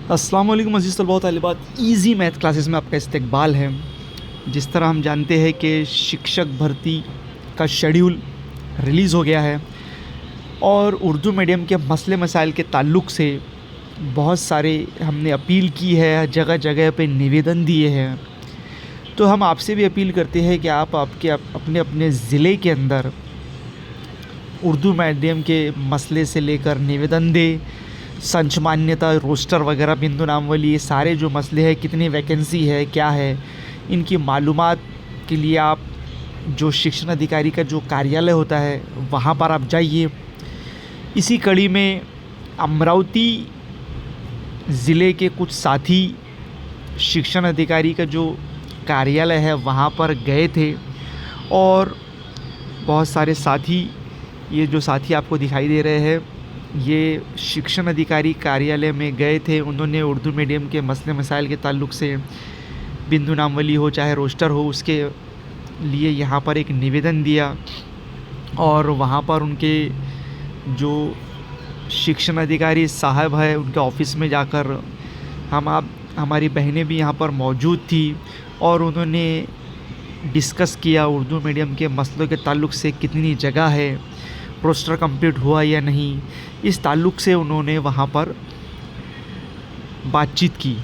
अस्सलाम वालेकुम अज़ीज़ तलबा व तालिबात। ईज़ी मैथ क्लासेस में आपका इस्तकबाल है। जिस तरह हम जानते हैं कि शिक्षक भर्ती का शेड्यूल रिलीज़ हो गया है और उर्दू मीडियम के मसले मसाइल के ताल्लुक़ से बहुत सारे हमने अपील की है, जगह जगह पे निवेदन दिए हैं। तो हम आपसे भी अपील करते हैं कि आप अपने अपने ज़िले के अंदर उर्दू मीडियम के मसले से लेकर निवेदन दें। संच मान्यता, रोस्टर वगैरह, बिंदु नामावली, ये सारे जो मसले हैं, कितनी वैकेंसी है, क्या है, इनकी मालूमात के लिए आप जो शिक्षण अधिकारी का जो कार्यालय होता है वहाँ पर आप जाइए। इसी कड़ी में अमरावती ज़िले के कुछ साथी शिक्षण अधिकारी का जो कार्यालय है वहाँ पर गए थे और बहुत सारे साथी, ये जो साथी आपको दिखाई दे रहे हैं, ये शिक्षण अधिकारी कार्यालय में गए थे। उन्होंने उर्दू मीडियम के मसले मसाइल के ताल्लुक़ से बिंदु नामावली हो चाहे रोस्टर हो, उसके लिए यहाँ पर एक निवेदन दिया और वहाँ पर उनके जो शिक्षण अधिकारी साहब है उनके ऑफ़िस में जाकर हमारी बहनें भी यहाँ पर मौजूद थी और उन्होंने डिस्कस किया उर्दू मीडियम के मसलों के ताल्लुक़ से कितनी जगह है, रोस्टर कंप्लीट हुआ या नहीं, इस ताल्लुक़ से उन्होंने वहाँ पर बातचीत की।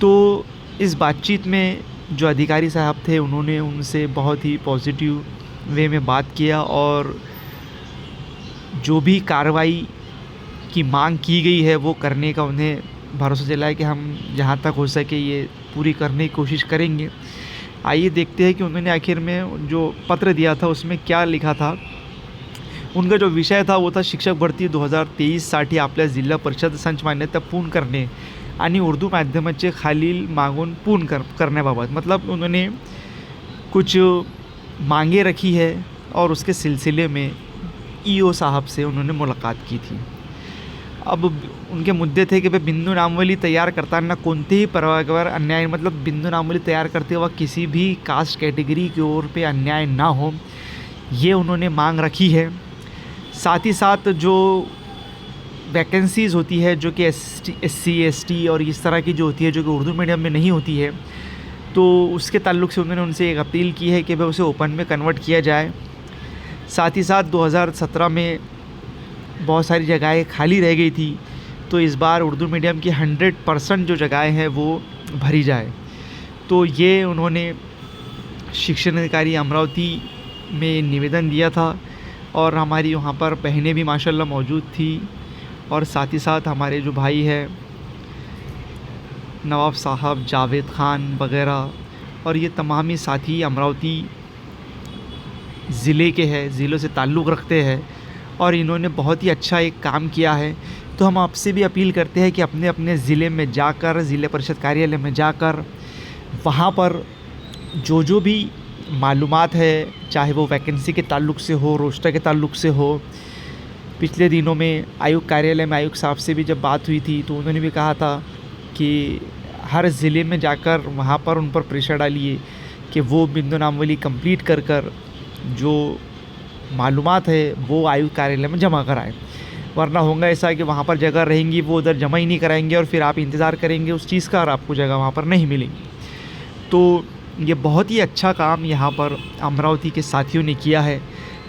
तो इस बातचीत में जो अधिकारी साहब थे उन्होंने उनसे बहुत ही पॉजिटिव वे में बात किया और जो भी कार्रवाई की मांग की गई है वो करने का उन्हें भरोसा दिलाया कि हम जहाँ तक हो सके ये पूरी करने की कोशिश करेंगे। आइए देखते हैं कि उन्होंने आखिर में जो पत्र दिया था उसमें क्या लिखा था। उनका जो विषय था वो था शिक्षक भरती 2023साठी आपल्या जिल्हा परिषद संच मान्यता पूर्ण करणे आणि उर्दू माध्यमाचे खालील मागून पूर्ण करण्याबाबत। मतलब उन्होंने कुछ मांगे रखी है और उसके सिलसिले में ईओ साहब से उन्होंने मुलाकात की थी। अब उनके मुद्दे थे कि भाई बिंदु नामावली तैयार करताना कोणतेही प्रवर्गावर अन्याय, मतलब बिंदु नामावली तैयार करते वक्त किसी भी कास्ट कैटेगरी की ओर पे अन्याय ना हो, ये उन्होंने मांग रखी है। साथ ही साथ जो वैकेंसीज़ होती है जो कि SC ST और इस तरह की जो होती है जो कि उर्दू मीडियम में नहीं होती है, तो उसके ताल्लुक़ से उन्होंने उनसे एक अपील की है कि भाई उसे ओपन में कन्वर्ट किया जाए। साथ ही साथ 2017 में बहुत सारी जगहें खाली रह गई थी, तो इस बार उर्दू मीडियम की 100% जो जगहें हैं वो भरी जाए। तो ये उन्होंने शिक्षण अधिकारी अमरावती में निवेदन दिया था और हमारी वहाँ पर बहनें भी माशाल्लाह मौजूद थी और साथ ही साथ हमारे जो भाई हैं नवाब साहब, जावेद ख़ान वगैरह, और ये तमाम ही साथी अमरावती ज़िले के हैं, ज़िलों से ताल्लुक़ रखते हैं और इन्होंने बहुत ही अच्छा एक काम किया है। तो हम आपसे भी अपील करते हैं कि अपने अपने ज़िले में जाकर, ज़िला परिषद कार्यालय में जाकर, वहाँ पर जो भी मालूमात है, चाहे वो वैकेंसी के ताल्लुक़ से हो, रोस्टर के ताल्लुक़ से हो। पिछले दिनों में आयुक्त कार्यालय में आयुक्त साहब से भी जब बात हुई थी तो उन्होंने भी कहा था कि हर ज़िले में जाकर वहाँ पर उन पर प्रेशर डालिए कि वो बिंदु नामावली कंप्लीट कर जो मालूमात है वो आयुक्त कार्यालय में जमा कराएं। वरना होगा ऐसा कि वहाँ पर जगह रहेंगी वो उधर जमा ही नहीं कराएंगे और फिर आप इंतज़ार करेंगे उस चीज़ का और आपको जगह वहाँ पर नहीं मिलेगी। तो ये बहुत ही अच्छा काम यहाँ पर अमरावती के साथियों ने किया है।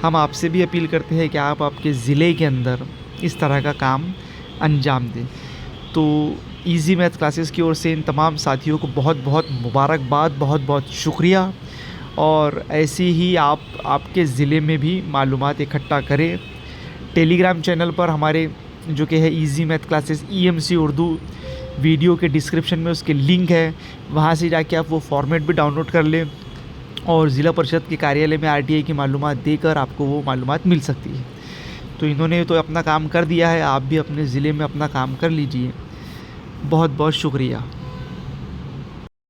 हम आपसे भी अपील करते हैं कि आप आपके ज़िले के अंदर इस तरह का काम अंजाम दें। तो ईज़ी मैथ क्लासेस की ओर से इन तमाम साथियों को बहुत बहुत मुबारकबाद, बहुत बहुत शुक्रिया। और ऐसे ही आप आपके ज़िले में भी मालूमात इकट्ठा करें। टेलीग्राम चैनल पर हमारे जो कि है easy math classes EMC Urdu, video के डिस्क्रिप्शन में उसके लिंक है, वहाँ से जाके आप वो फॉर्मेट भी डाउनलोड कर लें और ज़िला परिषद के कार्यालय में RTI की मालूमात देकर आपको वो मालूमात मिल सकती है। तो इन्होंने तो अपना काम कर दिया है, आप भी अपने ज़िले में अपना काम कर लीजिए। बहुत बहुत शुक्रिया।